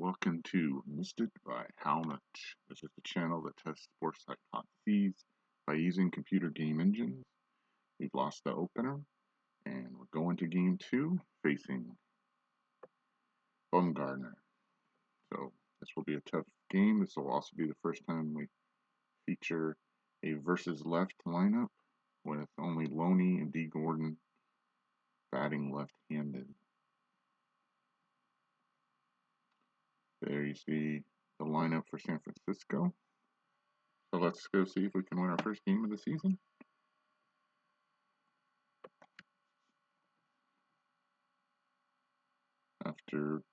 welcome to Missed It by How Much. This is the channel that tests sports hypotheses by using computer game engines. We've lost the opener, and we're going to game 2 facing Bumgarner. So this will be a tough game. This will also be the first time we feature a versus left lineup with only Loney and D. Gordon batting left-handed. There you see the lineup for San Francisco. So let's go see if we can win our first game of the season. After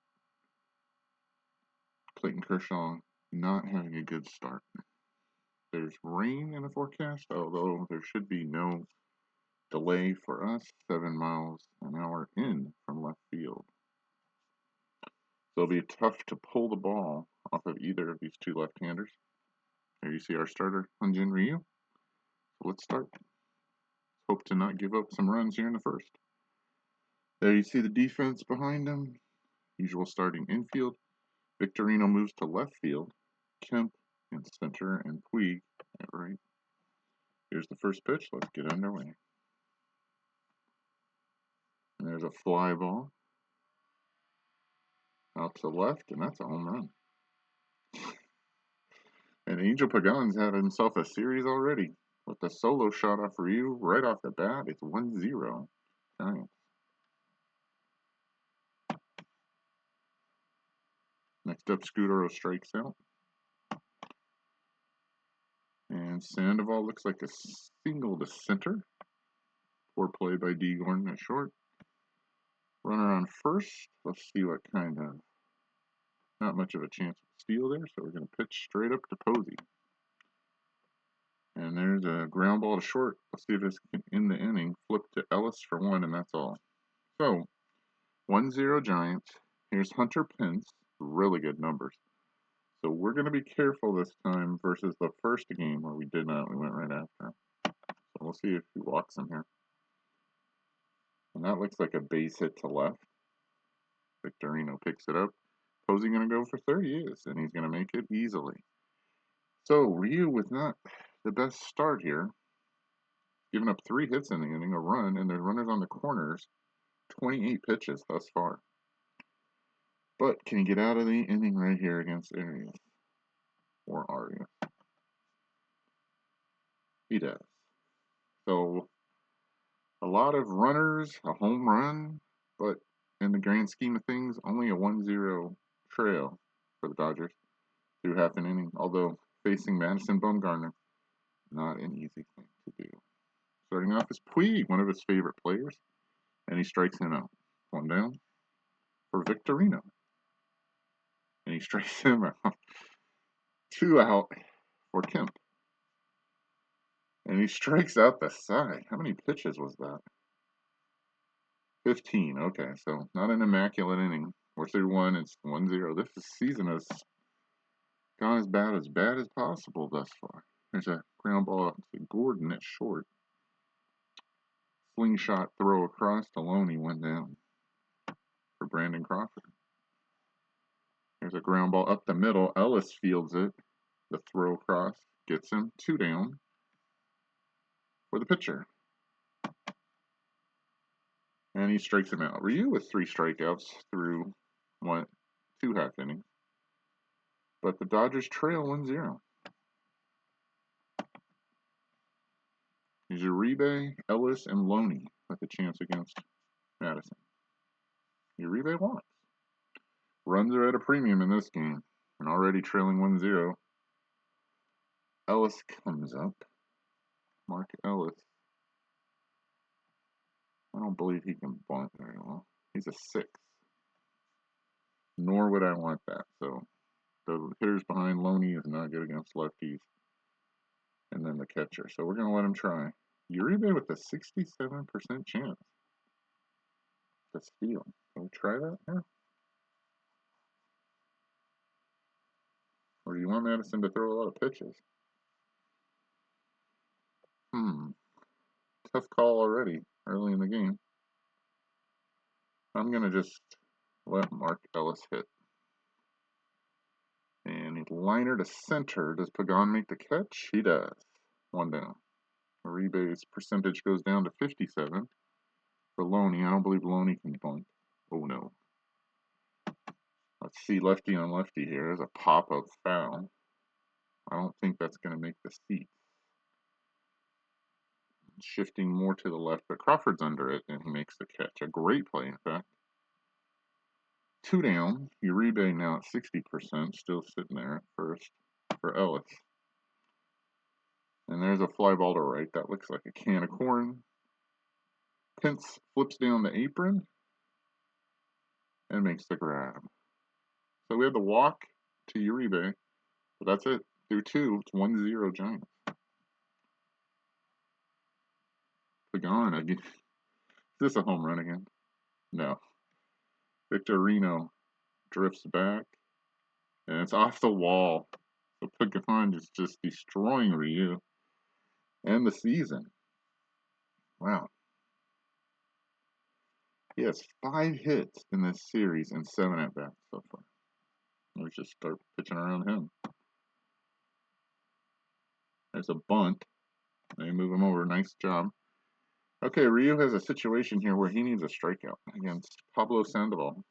Clayton Kershaw not having a good start. There's rain in the forecast, although there should be no delay for us, 7 miles an hour in from left field. So it'll be tough to pull the ball off of either of these two left-handers. There you see our starter, Hyun-Jin Ryu. So let's start. Hope to not give up some runs here in the first. There you see the defense behind him. Usual starting infield. Victorino moves to left field. Kemp in center and Puig at right. Here's the first pitch. Let's get underway. And there's a fly ball out to left, and that's a home run. And Angel Pagan's had himself a series already with the solo shot off Ryu right off the bat. It's 1-0 Giants. Next up, Scudero strikes out. And Sandoval looks like a single to center. Poor play by D. Gordon at short. Runner on first. Let's see what kind of... Not much of a chance of steal there, so we're going to pitch straight up to Posey. And there's a ground ball to short. Let's see if this can end the inning. Flip to Ellis for one, and that's all. So, 1-0 Giants. Here's Hunter Pence. Really good numbers. So we're going to be careful this time versus the first game where we did not. We went right after him. So we'll see if he walks him here. And that looks like a base hit to left. Victorino picks it up. Posey going to go for third? He is, and he's going to make it easily. So Ryu with not the best start here. Giving up 3 hits in the inning, a run, and there's runners on the corners. 28 pitches thus far. But can he get out of the inning right here against Arias? Or Arias? He does. So a lot of runners, a home run, but in the grand scheme of things, only a 1-0 trail for the Dodgers through half an inning. Although facing Madison Bumgarner, not an easy thing to do. Starting off is Puig, one of his favorite players, and he strikes him out. 1 down for Victorino, and he strikes him out. 2 out for Kemp, and he strikes out the side. How many pitches was that? 15. Okay, so not an immaculate inning. We're through 1. It's 1-0. This season has gone as bad as possible thus far. There's a ground ball to Gordon at short. Slingshot throw across to Loney, 1 down for Brandon Crawford. There's a ground ball up the middle. Ellis fields it. The throw across gets him 2 down for the pitcher. And he strikes him out. Ryu with 3 strikeouts through 2 half innings. But the Dodgers trail 1-0. Uribe, Ellis, and Loney with a chance against Madison. Uribe walks. Runs are at a premium in this game. And already trailing 1-0. Ellis comes up. Mark Ellis. I don't believe he can bunt very well. He's a 6. Nor would I want that. So the hitters behind Loney is not good against lefties. And then the catcher. So we're going to let him try. Uribe with a 67% chance to steal. Can we try that now? Or do you want Madison to throw a lot of pitches? Tough call already early in the game. I'm going to just let Mark Ellis hit. Liner to center. Does Pagan make the catch? He does. One down. Uribe's percentage goes down to 57. For Loney, I don't believe Loney can bunt. Oh no. Let's see lefty on lefty here. There's a pop-up foul. I don't think that's going to make the seat. Shifting more to the left, but Crawford's under it, and he makes the catch. A great play, in fact. 2 down. Uribe now at 60%, still sitting there at first for Ellis. And there's a fly ball to right. That looks like a can of corn. Pence flips down the apron and makes the grab. So we have the walk to Uribe, but that's it. Through 2, it's 1-0 Giants. Pagan again. Is this a home run again? No. Victorino drifts back, and it's off the wall. So Pagan is just destroying Ryu and the season. Wow. He has 5 hits in this series and 7 at-bats so far. Let's just start pitching around him. There's a bunt. They move him over. Nice job. Okay, Ryu has a situation here where he needs a strikeout against Pablo Sandoval.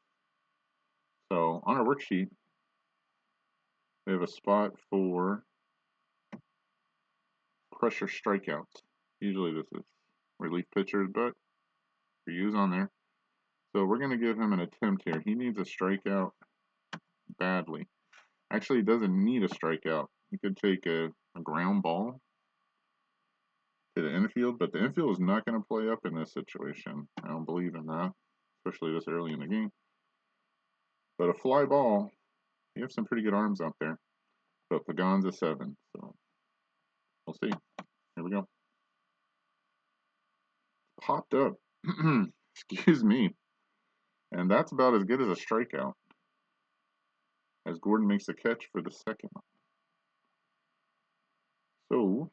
So on our worksheet, we have a spot for pressure strikeouts. Usually this is relief pitchers, but Ryu's on there. So we're going to give him an attempt here. He needs a strikeout badly. Actually, he doesn't need a strikeout. He could take a ground ball to the infield, but the infield is not going to play up in this situation. I don't believe in that, especially this early in the game. But a fly ball, you have some pretty good arms out there. But Pagan's a 7, so we'll see. Here we go. Popped up. Excuse me. And that's about as good as a strikeout, as Gordon makes a catch for the second. So,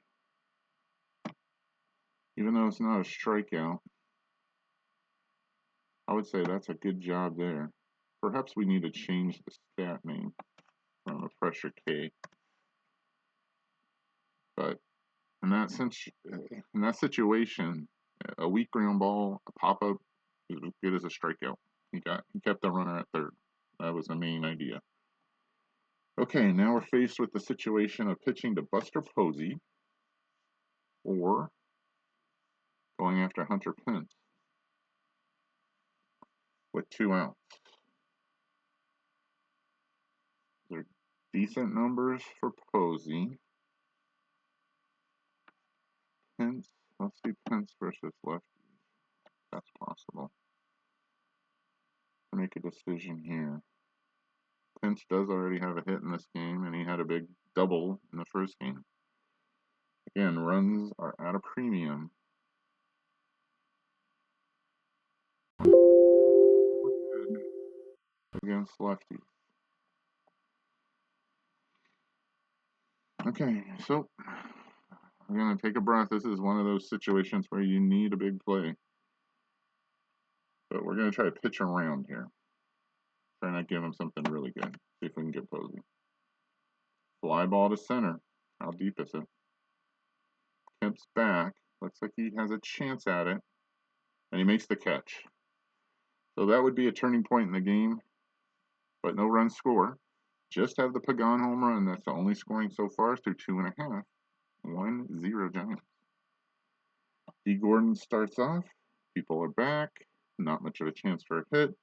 even though it's not a strikeout, I would say that's a good job there. Perhaps we need to change the stat name from a pressure K. But in that situation, a weak ground ball, a pop-up is as good as a strikeout. He kept the runner at third. That was the main idea. Okay, now we're faced with the situation of pitching to Buster Posey or going after Hunter Pence with 2 outs. They're decent numbers for Posey. Pence, let's see Pence versus lefties. That's possible. Make a decision here. Pence does already have a hit in this game, and he had a big double in the first game. Again, runs are at a premium. Against lefties. Okay, so I'm going to take a breath. This is one of those situations where you need a big play. But we're going to try to pitch around here. Try not to give him something really good. See if we can get Posey. Fly ball to center. How deep is it? Kemp's back. Looks like he has a chance at it. And he makes the catch. So that would be a turning point in the game. But no run score. Just have the Pagan home run. That's the only scoring so far through 2.5. 1-0 Giants. D. Gordon starts off. People are back. Not much of a chance for a hit.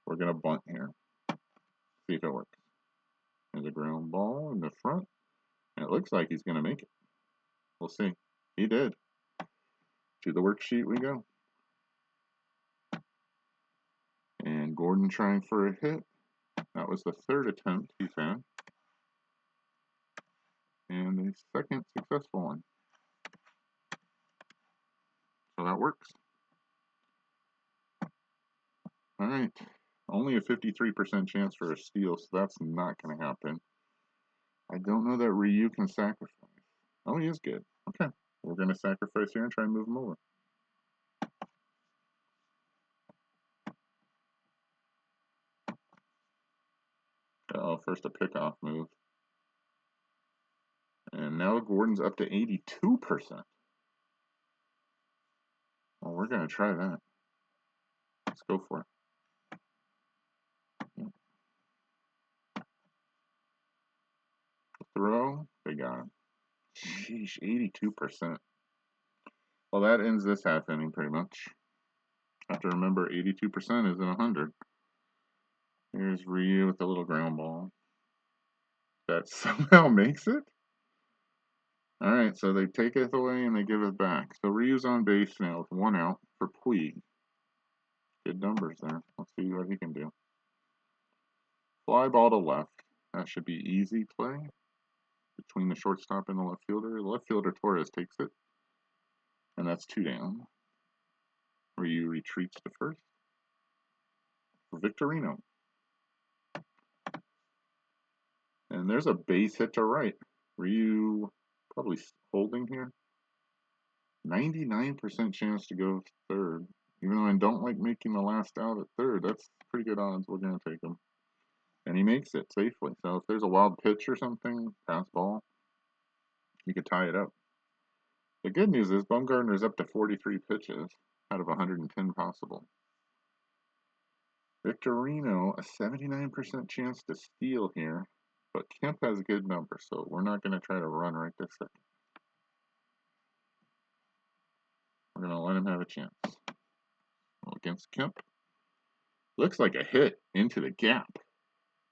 We're going to bunt here. See if it works. There's a ground ball in the front. And it looks like he's going to make it. We'll see. He did. To the worksheet we go. And Gordon trying for a hit. That was the 3rd attempt he's had. And the 2nd successful one. So that works. All right. Only a 53% chance for a steal, so that's not going to happen. I don't know that Ryu can sacrifice. Oh, he is good. Okay. We're going to sacrifice here and try and move him over. Oh, first a pickoff move. now Gordon's up to 82%. Well, we're going to try that. Let's go for it. Throw. They got him. Sheesh, 82%. Well, that ends this half inning pretty much. Have to remember 82% isn't 100. Here's Ryu with the little ground ball. That somehow makes it? Alright, so they take it away and they give it back. So Ryu's on base now with 1 out for Puig. Good numbers there. Let's see what he can do. Fly ball to left. That should be easy play. Between the shortstop and the left fielder. The left fielder, Torres, takes it. And that's 2 down. Ryu retreats to first. Victorino. And there's a base hit to right. Ryu probably holding here. 99% chance to go third. Even though I don't like making the last out at third, that's pretty good odds. We're going to take him. And he makes it safely. So if there's a wild pitch or something, pass ball, you could tie it up. The good news is Bumgarner's up to 43 pitches out of 110 possible. Victorino, a 79% chance to steal here. But Kemp has a good number, so we're not going to try to run right this second. We're going to let him have a chance. Well, against Kemp. Looks like a hit into the gap.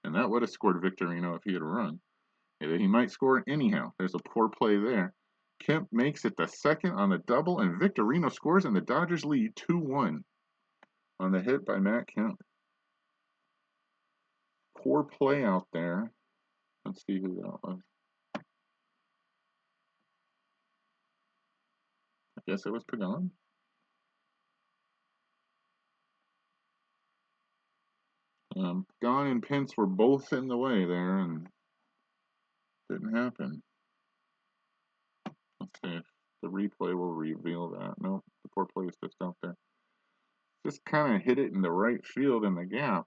And that would have scored Victorino if he had run. He might score anyhow. There's a poor play there. Kemp makes it the second on the double, and Victorino scores, and the Dodgers lead 2-1 on the hit by Matt Kemp. Poor play out there. Let's see who that was. I guess it was Pagan. Pagan and Pence were both in the way there, and didn't happen. Let's see if the replay will reveal that. Nope, the poor play is just out there. Just kind of hit it in the right field in the gap.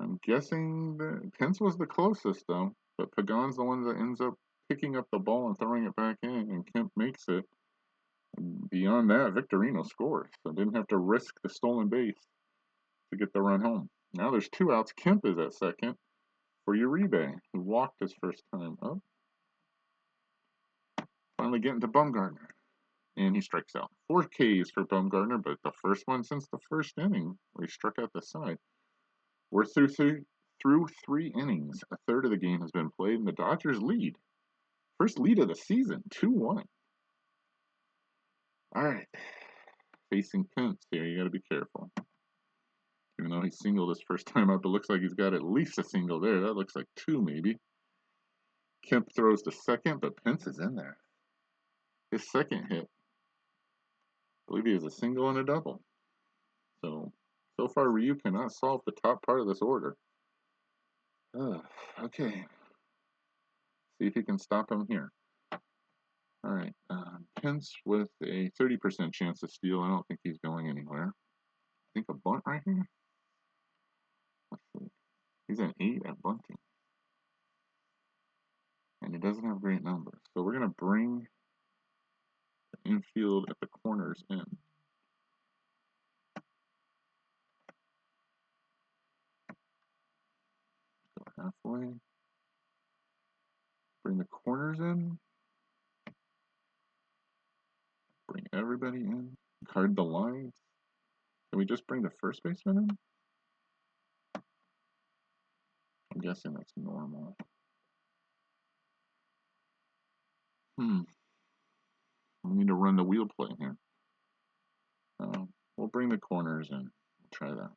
I'm guessing that Pence was the closest, though. But Pagan's the one that ends up picking up the ball and throwing it back in, and Kemp makes it. And beyond that, Victorino scores. So didn't have to risk the stolen base to get the run home. Now there's 2 outs. Kemp is at second for Uribe, who walked his first time up. Finally getting to Bumgarner. And he strikes out. 4 Ks for Bumgarner, but the first one since the first inning, where he struck out the side. We're through 3 innings. A third of the game has been played, and the Dodgers lead. First lead of the season, 2-1. All right. Facing Pence here, you got to be careful. Even though he singled his first time up, it looks like he's got at least a single there. That looks like 2, maybe. Kemp throws to second, but Pence is in there. His second hit. I believe he has a single and a double. So far, Ryu cannot solve the top part of this order. Okay. See if he can stop him here. All right. Pence with a 30% chance to steal. I don't think he's going anywhere. I think a bunt right here. Let's see. He's an 8 at bunting. And he doesn't have great numbers. So we're going to bring the infield at the corners in. Go halfway. Bring the corners in. Bring everybody in. Guard the lines. Can we just bring the first baseman in? I'm guessing that's normal. We need to run the wheel play here. We'll bring the corners in. We'll try that.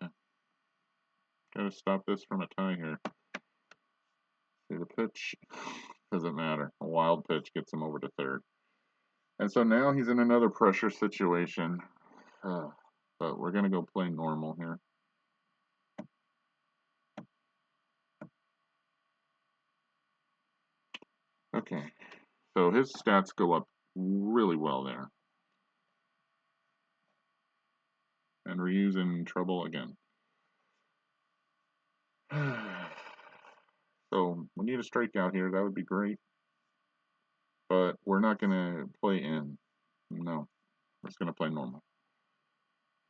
Okay. Gotta stop this from a tie here. See the pitch? Doesn't matter. A wild pitch gets him over to third. And so now he's in another pressure situation. But we're going to go play normal here. Okay. So his stats go up really well there. And Ryu's in trouble again. So we need a strikeout here. That would be great. But we're not going to play in. No. We're just going to play normal.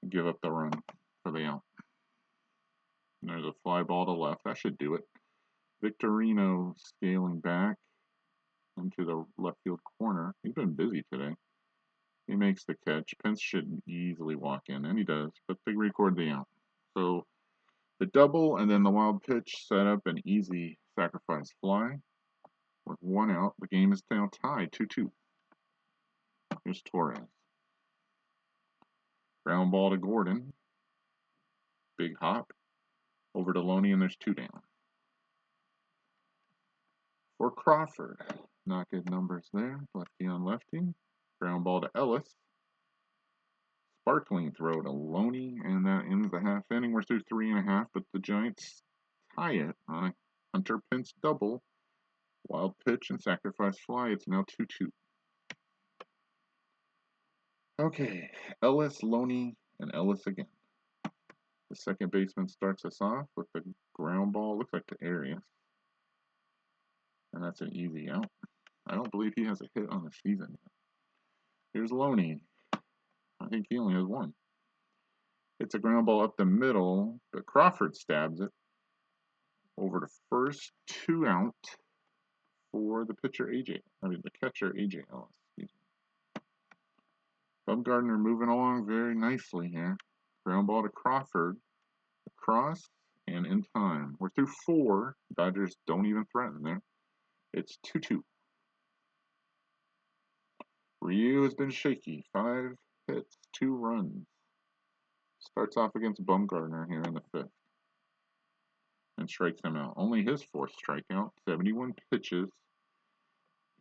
Give up the run for the out. And there's a fly ball to left. That should do it. Victorino scaling back into the left field corner. He's been busy today. He makes the catch. Pence should easily walk in, and he does, but they record the out. So the double and then the wild pitch set up an easy sacrifice fly. With one out, the game is now tied 2-2. Here's Torres. Ground ball to Gordon. Big hop. Over to Loney, and there's 2 down. For Crawford. Not good numbers there. Lefty on lefty. Ground ball to Ellis. Sparkling throw to Loney, and that ends the half inning. We're through 3.5, but the Giants tie it on a Hunter Pence double. Wild pitch and sacrifice fly. It's now 2-2. Okay, Ellis, Loney, and Ellis again. The second baseman starts us off with the ground ball. Looks like to Arias. And that's an easy out. I don't believe he has a hit on the season yet. Here's Loney. I think he only has one. It's a ground ball up the middle, but Crawford stabs it. Over to first, 2 out for the the catcher AJ Ellis. Bumgarner moving along very nicely here. Ground ball to Crawford. Across and in time. We're through 4. Dodgers don't even threaten there. It's 2-2. Ryu has been shaky. 5 hits, 2 runs. Starts off against Bumgarner here in the 5th. And strikes him out. Only his 4th strikeout. 71 pitches.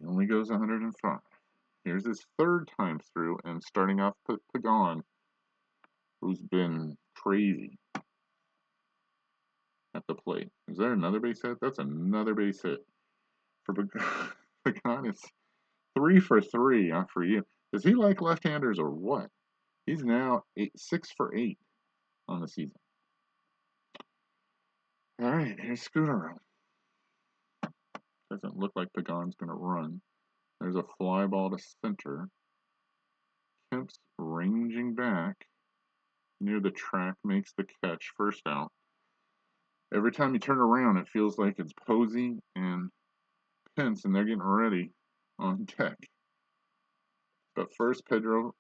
He only goes 105. Here's his 3rd time through, and starting off Pagan, who's been crazy at the plate. Is there another base hit? That's another base hit. For Pagan, it's 3 for 3 for you. Does he like left-handers or what? He's now 6 for 8 on the season. All right, here's Scudero. Doesn't look like Pagan's going to run. There's a fly ball to center. Kemp's ranging back near the track, makes the catch, first out. Every time you turn around, it feels like it's Posey and Pence, and they're getting ready on deck. But first, Pablo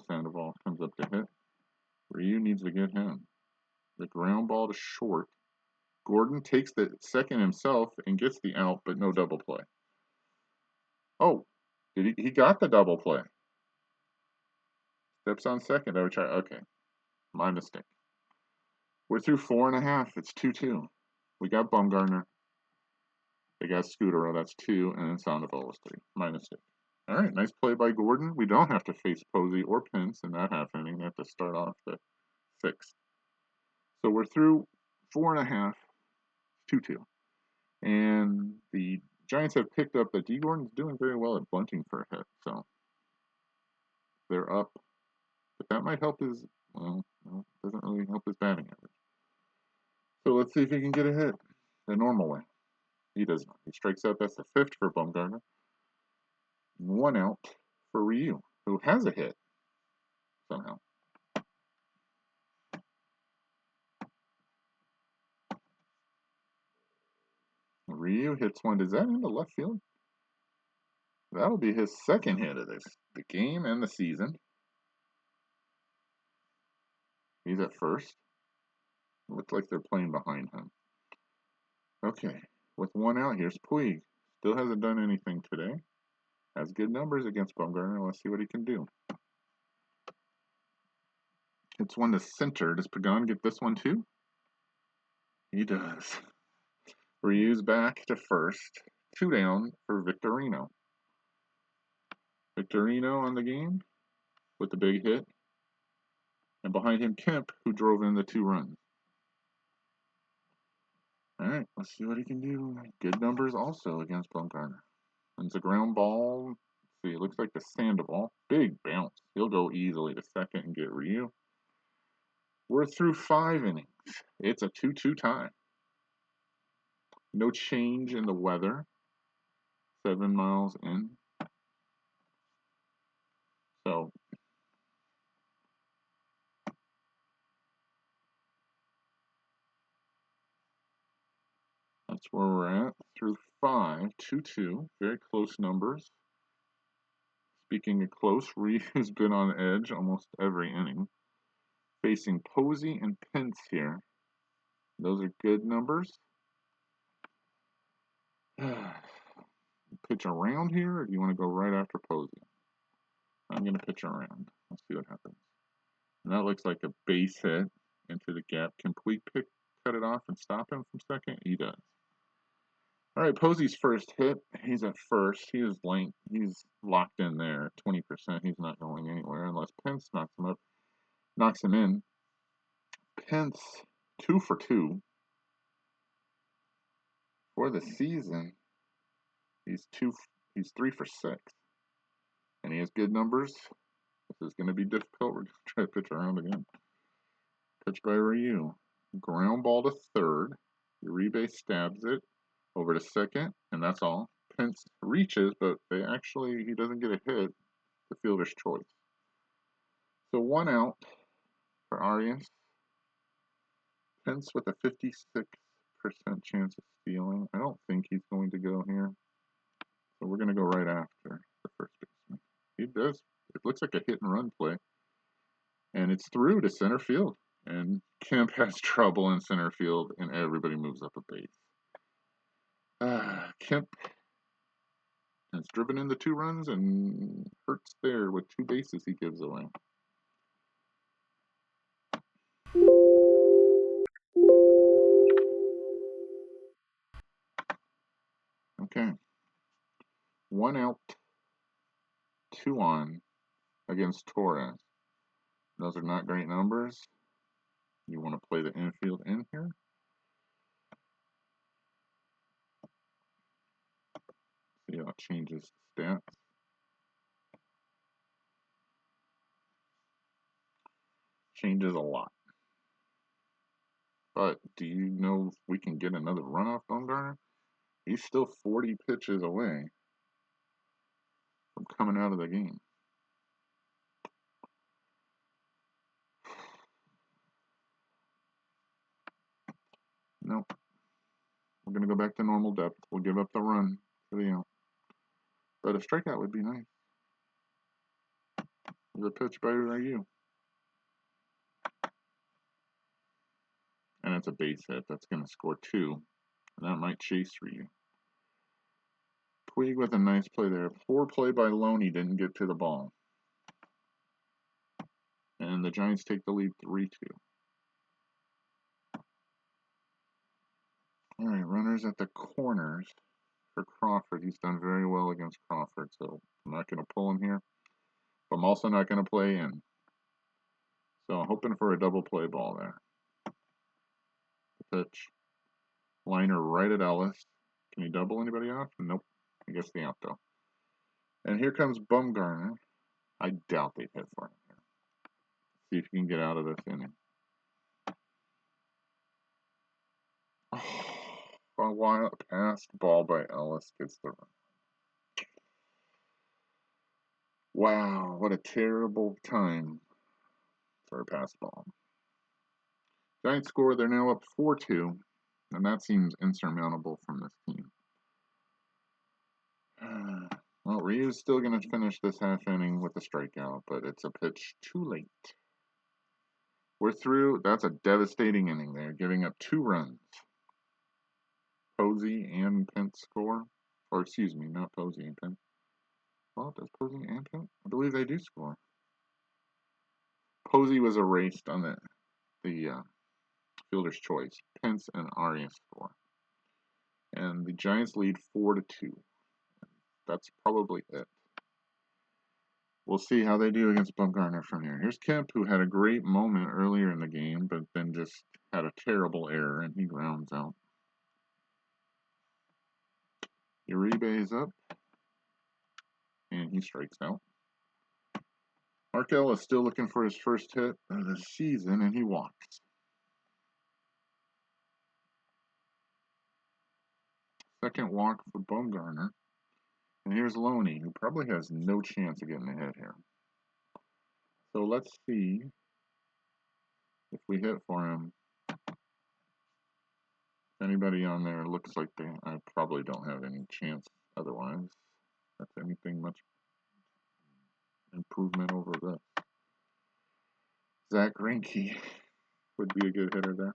Sandoval comes up to hit. Ryu needs to get him. The ground ball to short. Gordon takes the second himself and gets the out, but no double play. Oh, he got the double play. Steps on second. I would try. Okay, my mistake. We're through 4.5. It's 2-2. We got Bumgarner. They got Scudero. That's 2, and then Sandoval was 3. My mistake. All right, nice play by Gordon. We don't have to face Posey or Pence in that half inning. They have to start off the 6th. So we're through 4.5. 2-2. And the Giants have picked up that D. Gordon's doing very well at bunting for a hit, so they're up. But that might help his, doesn't really help his batting average. So let's see if he can get a hit the normal way. He does not. He strikes out. That's the 5th for Bumgarner. 1 out for Ryu, who has a hit somehow. Ryu hits one. Is that into left field? That'll be his 2nd hit of the game and the season. He's at first. Looks like they're playing behind him. Okay, with 1 out, here's Puig. Still hasn't done anything today. Has good numbers against Bumgarner. Let's see what he can do. It's one to center. Does Pagan get this one too? He does. Ryu's back to first. 2 down for Victorino. Victorino on the game with the big hit. And behind him, Kemp, who drove in the 2 runs. All right, let's see what he can do. Good numbers also against Bumgarner. And it's a ground ball See, it looks like the Sandoval. Big bounce. He'll go easily to second and get Ryu. We're through 5 innings. It's a 2-2 tie. No change in the weather. 7 miles in. So that's where we're at. Through 5, 2-2. Very close numbers. Speaking of close, Ryu's been on edge almost every inning. Facing Posey and Pence here. Those are good numbers. Pitch around here, or do you want to go right after Posey? I'm going to pitch around. Let's see what happens. And that looks like a base hit into the gap. Can Puig cut it off and stop him from second? He does. All right, Posey's first hit. He's at first. He's locked in there at 20%. He's not going anywhere unless Pence knocks him in. Pence 2 for 2 for the season. He's 3 for 6, and he has good numbers. This is going to be difficult. We're going to try to pitch around again. Pitch by Ryu. Ground ball to third. Uribe stabs it over to second, and that's all. Pence reaches, but he doesn't get a hit. The fielder's choice. So 1 out for Arias. Pence with a 56% chance of stealing. I don't think he's going to go here. So we're going to go right after the first baseman. He does. It looks like a hit and run play. And it's through to center field. And Kemp has trouble in center field, and everybody moves up a base. Kemp has driven in the 2 runs and hurts there with 2 bases he gives away. Okay. 1 out, 2 on against Torres. Those are not great numbers. You want to play the infield in here. See how it changes stats. Changes a lot. But do you know if we can get another run off Bumgarner? He's still 40 pitches away from coming out of the game. Nope. We're going to go back to normal depth. We'll give up the run for the out. But a strikeout would be nice. The pitch by Ryu. And it's a base hit. That's going to score 2. And that might chase Ryu. Puig with a nice play there. Poor play by Loney. Didn't get to the ball. And the Giants take the lead 3-2. All right, runners at the corners for Crawford. He's done very well against Crawford, so I'm not going to pull him here. But I'm also not going to play in. So I'm hoping for a double play ball there. The pitch. Liner right at Ellis. Can he double anybody off? Nope. I guess the out, though. And here comes Bumgarner. I doubt they'd hit for him here. See if you can get out of this inning. Oh, a wild passed ball by Ellis gets the run. Wow, what a terrible time for a pass ball. Giants score, they're now up 4-2, and that seems insurmountable from this team. Well, Ryu's still going to finish this half inning with a strikeout, but it's a pitch too late. We're through. That's a devastating inning there, giving up 2 runs. Posey and Pence score. Or excuse me, not Posey and Pence. Well, does Posey and Pence? I believe they do score. Posey was erased on the fielder's choice. Pence and Arias score. And the Giants lead 4-2. That's probably it. We'll see how they do against Bumgarner from here. Here's Kemp, who had a great moment earlier in the game, but then just had a terrible error, and he grounds out. Uribe is up. and he strikes out. Mark Ellis still looking for his first hit of the season, and he walks. Second walk for Bumgarner. And here's Loney, who probably has no chance of getting ahead here. So let's see if we hit for him. Anybody on there looks like I probably don't have any chance otherwise. That's anything much improvement over this. Zach Greinke would be a good hitter there.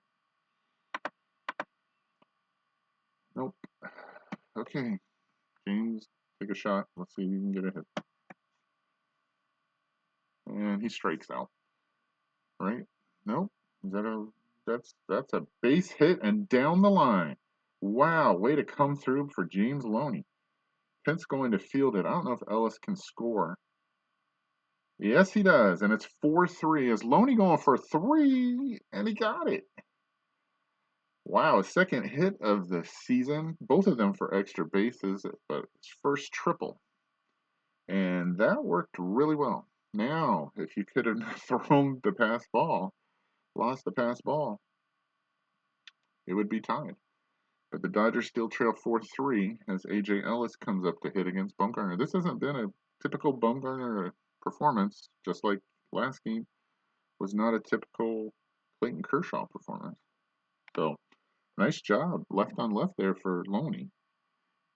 Nope. Okay. James, take a shot. Let's see if you can get a hit. And he strikes out. Right? Nope. Is that a that's a base hit and down the line. Wow, way to come through for James Loney. Pence going to field it. I don't know if Ellis can score. Yes, he does, and it's 4-3. Is Loney going for 3? And he got it. Wow, second hit of the season. Both of them for extra bases, but his first triple. And that worked really well. Now, if you could have thrown the pass ball, lost the pass ball, it would be tied. But the Dodgers still trail 4-3 as A.J. Ellis comes up to hit against Bumgarner. This hasn't been a typical Bumgarner performance, just like last game was not a typical Clayton Kershaw performance. So, nice job left on left there for Loney.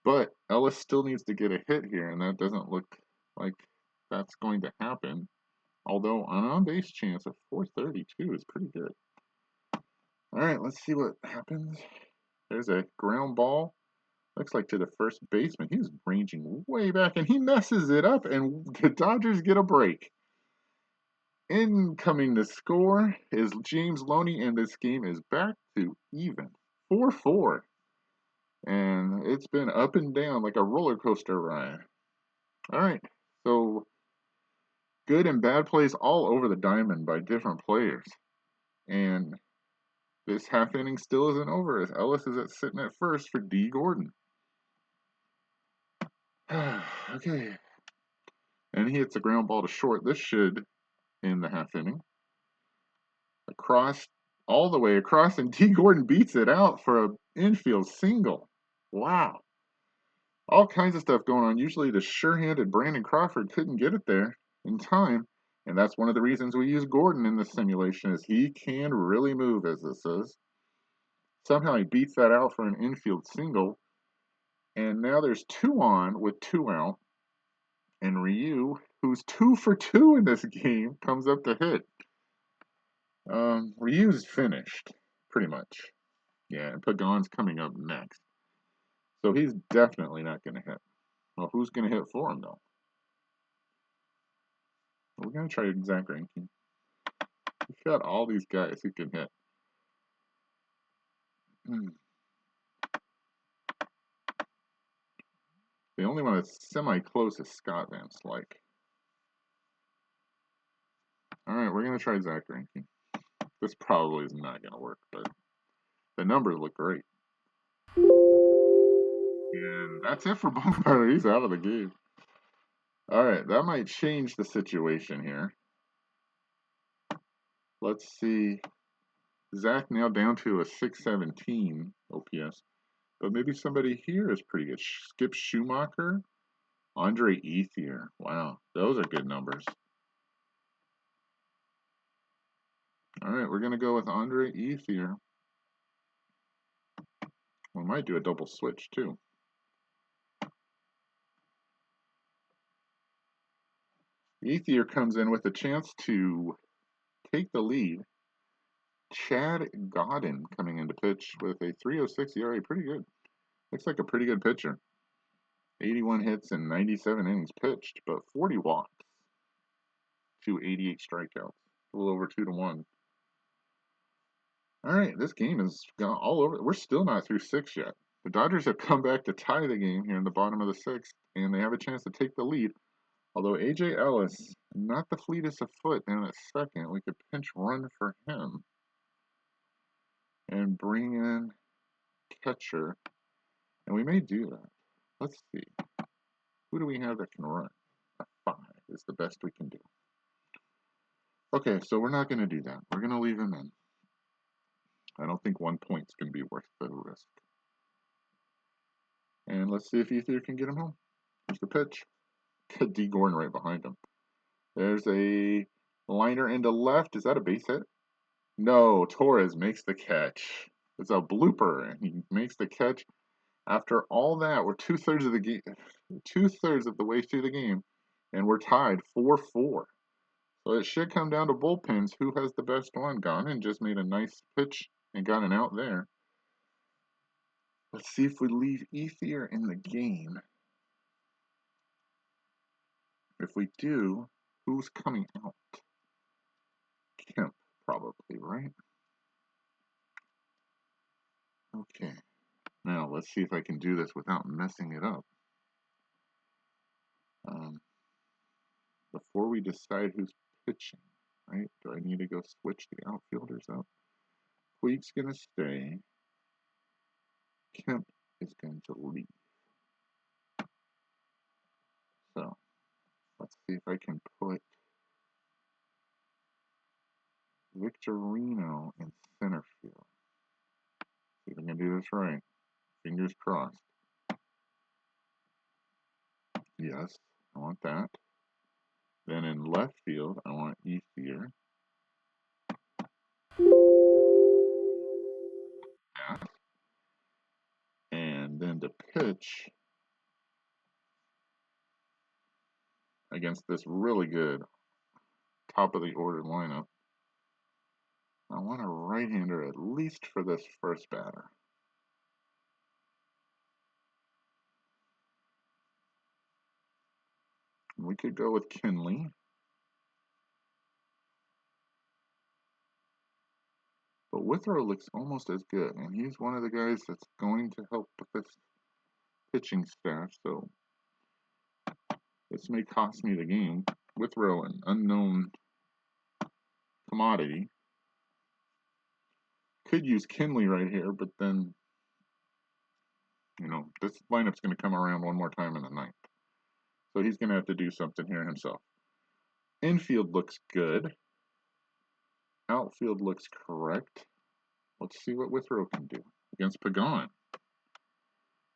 But Ellis still needs to get a hit here, and that doesn't look like that's going to happen. Although an on-base chance of 432 is pretty good. All right, let's see what happens. There's a ground ball. Looks like to the first baseman. He was ranging way back, and he messes it up, and the Dodgers get a break. Incoming to score is James Loney, and this game is back to even. 4-4. And it's been up and down like a roller coaster ride. All right, so good and bad plays all over the diamond by different players. And this half inning still isn't over as Ellis is sitting at first for D. Gordon. Okay. And he hits a ground ball to short. This should end the half inning. Across, all the way across, and D. Gordon beats it out for an infield single. Wow. All kinds of stuff going on. Usually the sure-handed Brandon Crawford couldn't get it there in time. And that's one of the reasons we use Gordon in this simulation is he can really move, as this is. Somehow he beats that out for an infield single. And now there's 2 on with 2 out. And Ryu, who's 2 for 2 in this game, comes up to hit. Ryu's finished, pretty much. Yeah, and Pagan's coming up next. So he's definitely not going to hit. Well, who's going to hit for him, though? We're going to try Zach Greinke. We've got all these guys who can hit. The only one that's semi-close is Scott Van Slyke. All right, we're going to try Zach Greinke. This probably is not going to work, but the numbers look great. And that's it for Bumgarner. He's out of the game. All right, that might change the situation here. Let's see. Zach now down to a 617 OPS. But maybe somebody here is pretty good. Skip Schumacher, Andre Ethier. Wow, those are good numbers. All right, we're going to go with Andre Ethier. We might do a double switch, too. Ethier comes in with a chance to take the lead. Chad Godin coming into pitch with a 3.06 ERA. Pretty good. Looks like a pretty good pitcher. 81 hits and 97 innings pitched, but 40 walks to 88 strikeouts. A little over 2-1. All right, this game is gone all over. We're still not through 6 yet. The Dodgers have come back to tie the game here in the bottom of the 6th, and they have a chance to take the lead. Although A.J. Ellis, not the fleetest of foot in a second, we could pinch run for him and bring in catcher, and we may do that. Let's see. Who do we have that can run? is the best we can do. Okay, so we're not going to do that. We're going to leave him in. I don't think 1 point's going to be worth the risk. And let's see if Ethier can get him home. Here's the pitch. D. Gordon right behind him. There's a liner into left. Is that a base hit? No, Torres makes the catch. It's a blooper, and he makes the catch. After all that, we're 2/3 of the game, 2/3 of the way through the game, and we're tied 4-4. So it should come down to bullpens. Who has the best one? Gaunon just made a nice pitch and got an out there. Let's see if we leave Ethier in the game. If we do, who's coming out? Kemp, probably, right? Okay. Now, let's see if I can do this without messing it up. Before we decide who's pitching, right? Do I need to go switch the outfielders up? Puig's going to stay. Kemp is going to leave. So, let's see if I can put Victorino in center field. See if I can do this right. Fingers crossed. Yes, I want that. Then in left field, I want Ethier. Yeah. And then to pitch against this really good top of the order lineup, I want a right-hander at least for this first batter. We could go with Kinley. But Withrow looks almost as good, and he's one of the guys that's going to help with this pitching staff, so this may cost me the game. Withrow, an unknown commodity. Could use Kinley right here, but then, you know, this lineup's going to come around one more time in the ninth. So he's going to have to do something here himself. Infield looks good. Outfield looks correct. Let's see what Withrow can do against Pagan.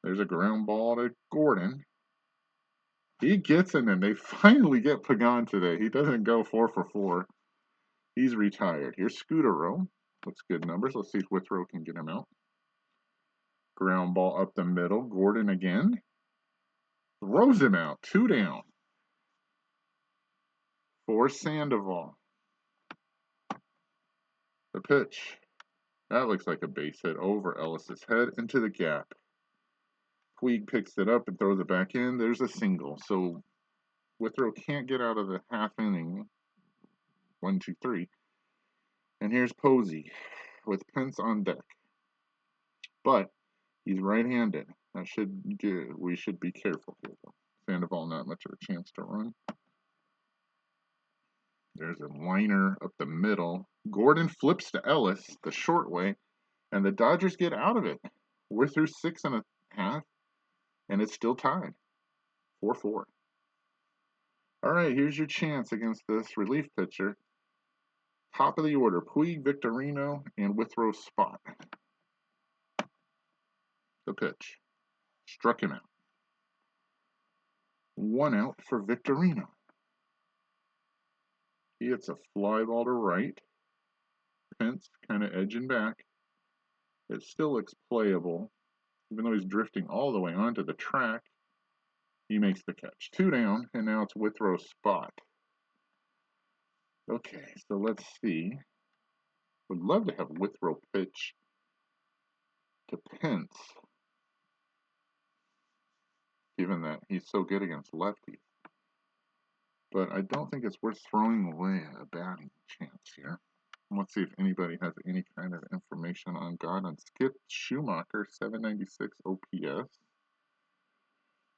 There's a ground ball to Gordon. He gets in, and they finally get Pagan today. He doesn't go 4 for 4. He's retired. Here's Scudero. Looks good numbers. Let's see if Withrow can get him out. Ground ball up the middle. Gordon again. Throws him out. 2 down. For Sandoval. The pitch. That looks like a base hit over Ellis's head into the gap. Puig picks it up and throws it back in. There's a single. So Withrow can't get out of the half inning. 1, 2, 3. And here's Posey with Pence on deck. But he's right-handed. We should be careful here, though. Sandoval not much of a chance to run. There's a liner up the middle. Gordon flips to Ellis the short way, and the Dodgers get out of it. We're through 6 1/2, and it's still tied. 4-4. All right, here's your chance against this relief pitcher. Top of the order, Puig, Victorino, and Withrow spot. The pitch. Struck him out. 1 out for Victorino. He hits a fly ball to right. Pence kind of edging back. It still looks playable. Even though he's drifting all the way onto the track, he makes the catch. 2 down, and now it's Withrow's spot. Okay, so let's see. Would love to have Withrow pitch to Pence, given that he's so good against lefties. But I don't think it's worth throwing away a batting chance here. Let's see if anybody has any kind of information on Gaunon. Skip Schumacher, 796 OPS.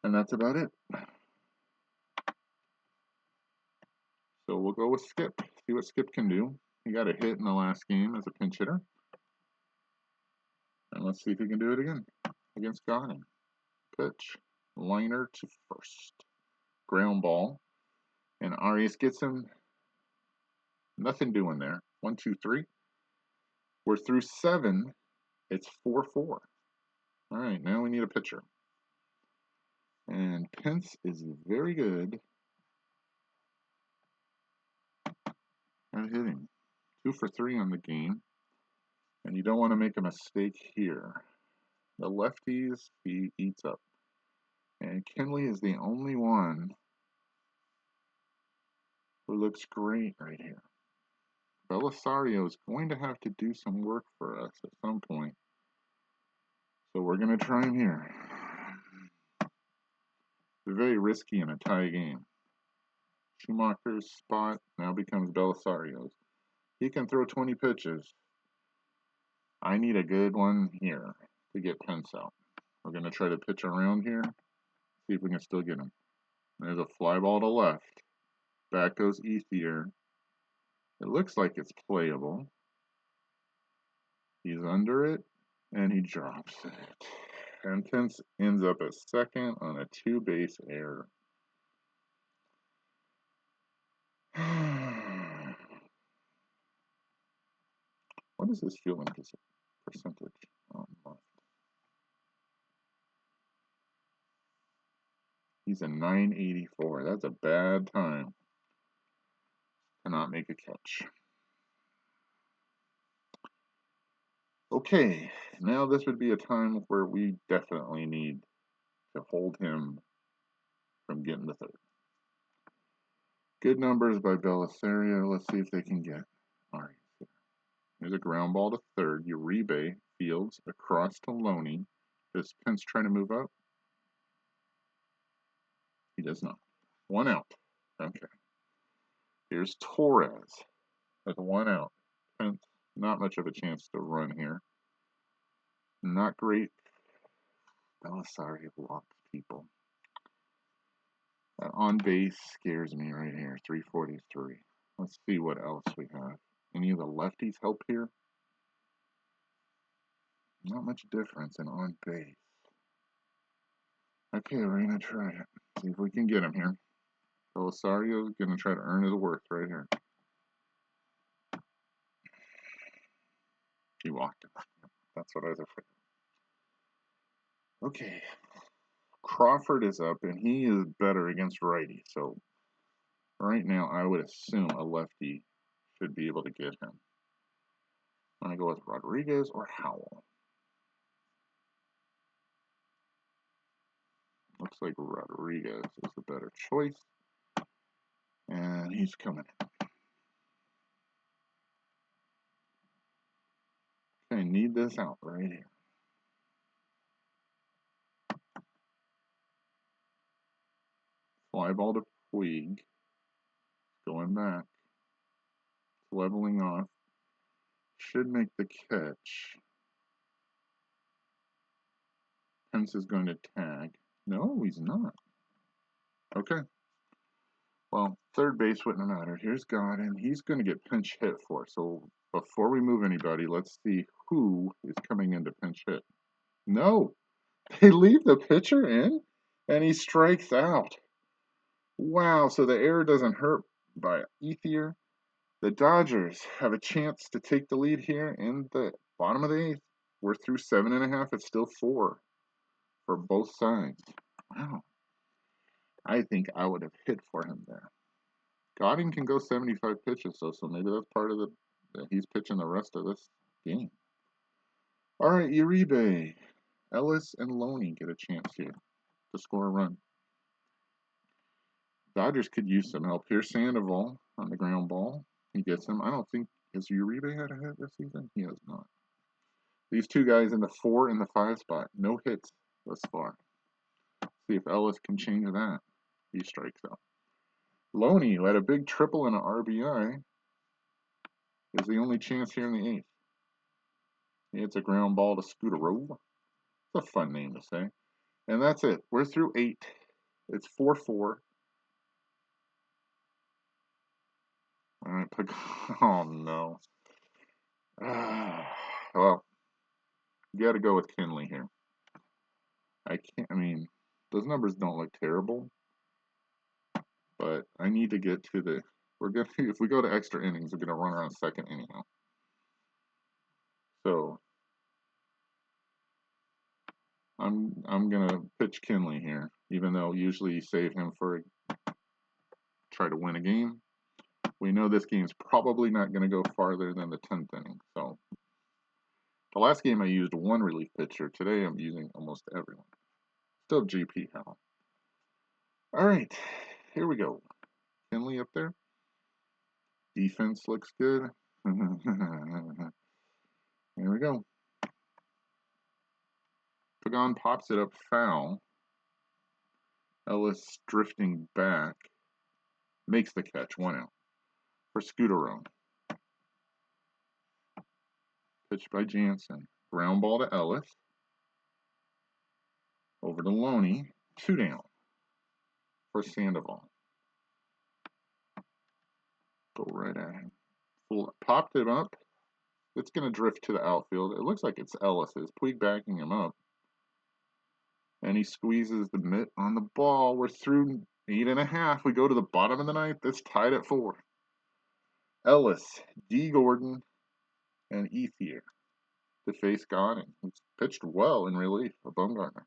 And that's about it. So we'll go with Skip. See what Skip can do. He got a hit in the last game as a pinch hitter. And let's see if he can do it again against Gaunon. Pitch. Liner to first. Ground ball. And Arias gets him. Nothing doing there. 1, 2, 3. We're through 7. It's 4-4. All right, now we need a pitcher. And Pence is very good at hitting. 2 for 3 on the game. And you don't want to make a mistake here. The lefties, he eats up. And Kenley is the only one who looks great right here. Belisario is going to have to do some work for us at some point. So we're going to try him here. It's very risky in a tie game. Schumacher's spot now becomes Belisario's. He can throw 20 pitches. I need a good one here to get Pence out. We're going to try to pitch around here. See if we can still get him. There's a fly ball to left. Back goes Ethier. It looks like it's playable. He's under it, and he drops it. And Pence ends up at second on a 2-base error. What is his fielding percentage on left? He's a 984. That's a bad time to not make a catch. Okay, now this would be a time where we definitely need to hold him from getting to third. Good numbers by Belisario. Let's see if they can get Arias here. There's a ground ball to third. Uribe fields across to Loney. Does Pence try to move up? He does not. 1 out. Okay. Here's Torres with 1 out. Pence, not much of a chance to run here. Not great. Belisario blocks people. That on base scares me right here. 343. Let's see what else we have. Any of the lefties help here? Not much difference in on base. Okay, we're going to try it. See if we can get him here. Belisario's going to try to earn his worth right here. He walked him. That's what I was afraid of. Okay. Crawford is up, and he is better against righty. So right now, I would assume a lefty should be able to get him. I'm going to go with Rodriguez or Howell. Looks like Rodriguez is the better choice. And he's coming in. Okay, need this out right here. Fly ball to Puig. Going back. Leveling off. Should make the catch. Pence is going to tag. No, he's not. Okay. Well, third base wouldn't matter. Here's Godin. He's going to get pinch hit for. So before we move anybody, let's see who is coming in to pinch hit. No. They leave the pitcher in, and he strikes out. Wow, so the error doesn't hurt by Ethier. The Dodgers have a chance to take the lead here in the bottom of the 8th. We're through 7.5. It's still 4 for both sides. Wow. I think I would have hit for him there. Godin can go 75 pitches, so maybe that's part of he's pitching the rest of this game. All right, Uribe. Ellis and Loney get a chance here to score a run. Dodgers could use some help here. Sandoval on the ground ball. He gets him. I don't think, has Uribe had a hit this season? He has not. These two guys in the 4 and the 5 spot. No hits thus far. See if Ellis can change that. He strikes out. Loney, who had a big triple and an RBI, is the only chance here in the 8th. It's a ground ball to Scudero. It's a fun name to say. And that's it. We're through 8. It's 4-4. All right, oh no. Well, you got to go with Kenley here. I mean, those numbers don't look terrible. But I need to get to the. We're gonna if we go to extra innings, we're gonna run around second anyhow. So I'm gonna pitch Kinley here, even though usually you save him for try to win a game. We know this game's probably not gonna go farther than the 10th inning. So the last game I used one relief pitcher. Today I'm using almost everyone. Still GP Howell. All right, here we go. Kinley up there. Defense looks good. Here we go. Pagan pops it up foul. Ellis drifting back. Makes the catch. 1 out. For Scooterone. Pitched by Jansen. Ground ball to Ellis. Over to Loney. 2 down. For Sandoval. Go right at him. Popped it up. It's going to drift to the outfield. It looks like it's Ellis's. Puig backing him up. And he squeezes the mitt on the ball. We're through 8.5. We go to the bottom of the ninth. It's tied at 4. Ellis, D. Gordon, and Ethier to face Gonning, who's pitched well in relief of Bumgarner.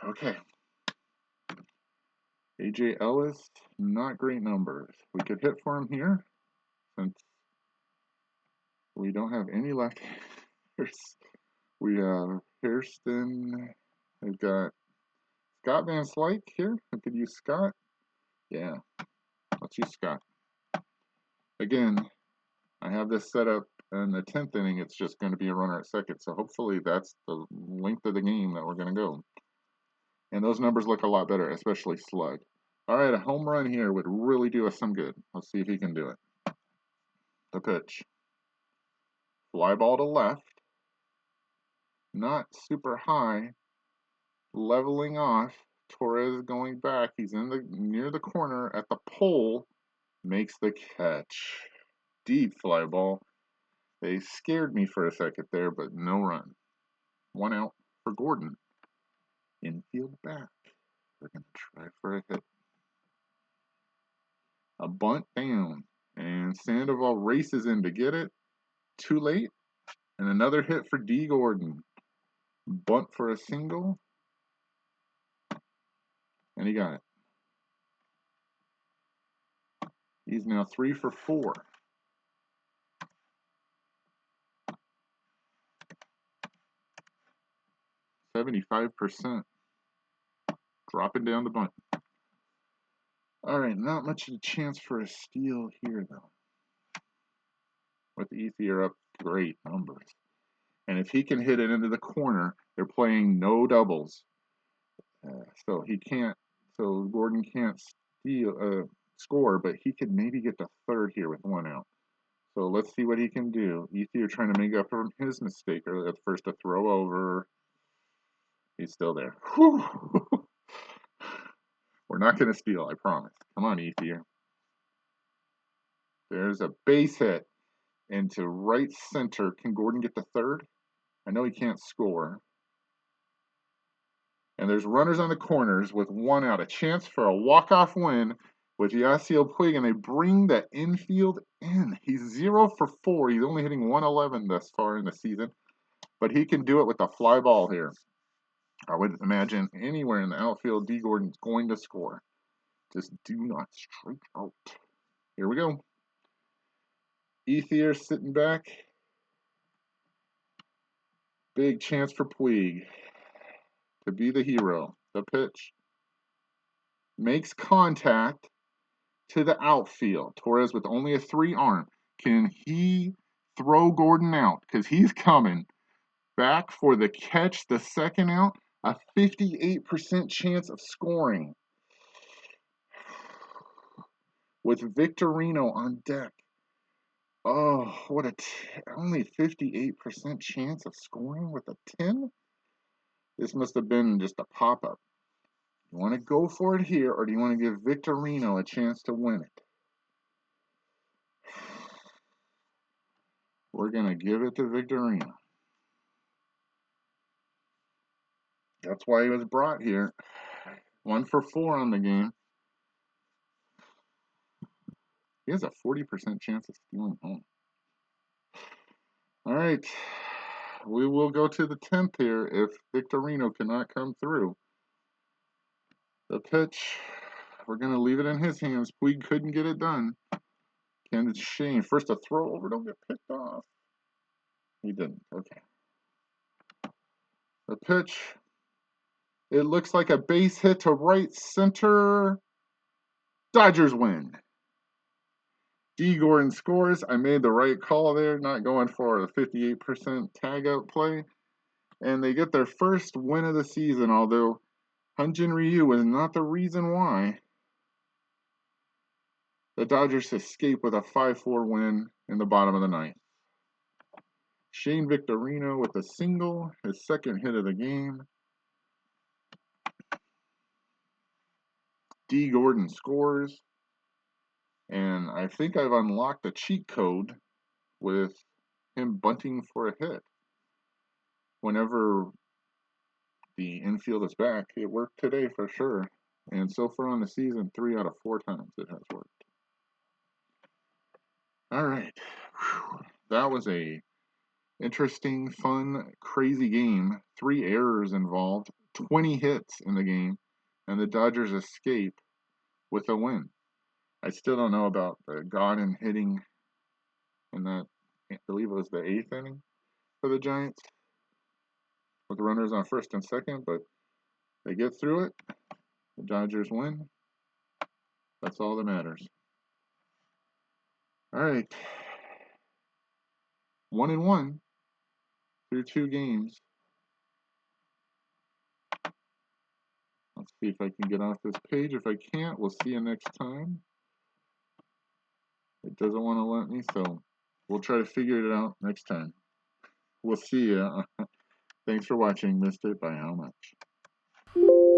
Okay. AJ Ellis, not great numbers. We could hit for him here since we don't have any left-handers. We have Hairston. We've got Scott Van Slyke here. We could use Scott. Yeah, let's use Scott. Again, I have this set up in the 10th inning. It's just going to be a runner at second. So hopefully that's the length of the game that we're going to go. And those numbers look a lot better, especially slug. All right, a home run here would really do us some good. Let's see if he can do it. The pitch. Fly ball to left. Not super high. Leveling off. Torres going back. He's in the near the corner at the pole. Makes the catch. Deep fly ball. They scared me for a second there, but no run. 1 out for Gordon. Infield back. We're going to try for a hit. A bunt down. And Sandoval races in to get it. Too late. And another hit for D. Gordon. Bunt for a single. And he got it. He's now 3 for 4. %75%. Dropping down the bunt. All right, not much of a chance for a steal here, though. With Ethier up, great numbers. And if he can hit it into the corner, they're playing no doubles. So he can't, so Gordon can't score, but he could maybe get to third here with 1 out. So let's see what he can do. Ethier trying to make up for his mistake earlier at first to throw over. He's still there. Whew. We're not going to steal, I promise. Come on, Ethier. There's a base hit into right center. Can Gordon get to third? I know he can't score. And there's runners on the corners with 1 out. A chance for a walk-off win with Yasiel Puig, and they bring the infield in. He's 0 for 4. He's only hitting 111 thus far in the season. But he can do it with a fly ball here. I would imagine anywhere in the outfield, D. Gordon's going to score. Just do not strike out. Here we go. Ethier sitting back. Big chance for Puig to be the hero. The pitch. Makes contact to the outfield. Torres with only a 3 arm. Can he throw Gordon out? Because he's coming back for the catch, the 2nd out. A 58% chance of scoring. With Victorino on deck. Oh, what a only 58% chance of scoring with a 10? This must have been just a pop-up. You want to go for it here, or do you want to give Victorino a chance to win it? We're going to give it to Victorino. That's why he was brought here. 1 for 4 on the game. He has a 40% chance of stealing home. All right. We will go to the 10th here if Victorino cannot come through. The pitch, we're going to leave it in his hands. Puig couldn't get it done. Ken Shane, first a throw over, don't get picked off. He didn't. Okay. The pitch, it looks like a base hit to right center. Dodgers win. D. Gordon scores. I made the right call there, not going for a 58% tag out play. And they get their first win of the season, although Hyun-Jin Ryu was not the reason why. The Dodgers escape with a 5-4 win in the bottom of the ninth. Shane Victorino with a single, his second hit of the game. D. Gordon scores. And I think I've unlocked a cheat code with him bunting for a hit. Whenever the infield is back, it worked today for sure. And so far on the season, 3 out of 4 times it has worked. All right. Whew. That was a interesting, fun, crazy game. 3 errors involved, 20 hits in the game, and the Dodgers escape with a win. I still don't know about the Godin hitting in that, I believe it was the 8th inning for the Giants with the runners on first and second, but they get through it. The Dodgers win. That's all that matters. All right. 1-1 through 2 games. Let's see if I can get off this page. If I can't, we'll see you next time. It doesn't want to let me, so we'll try to figure it out next time. We'll see ya. Thanks for watching. Missed it by how much?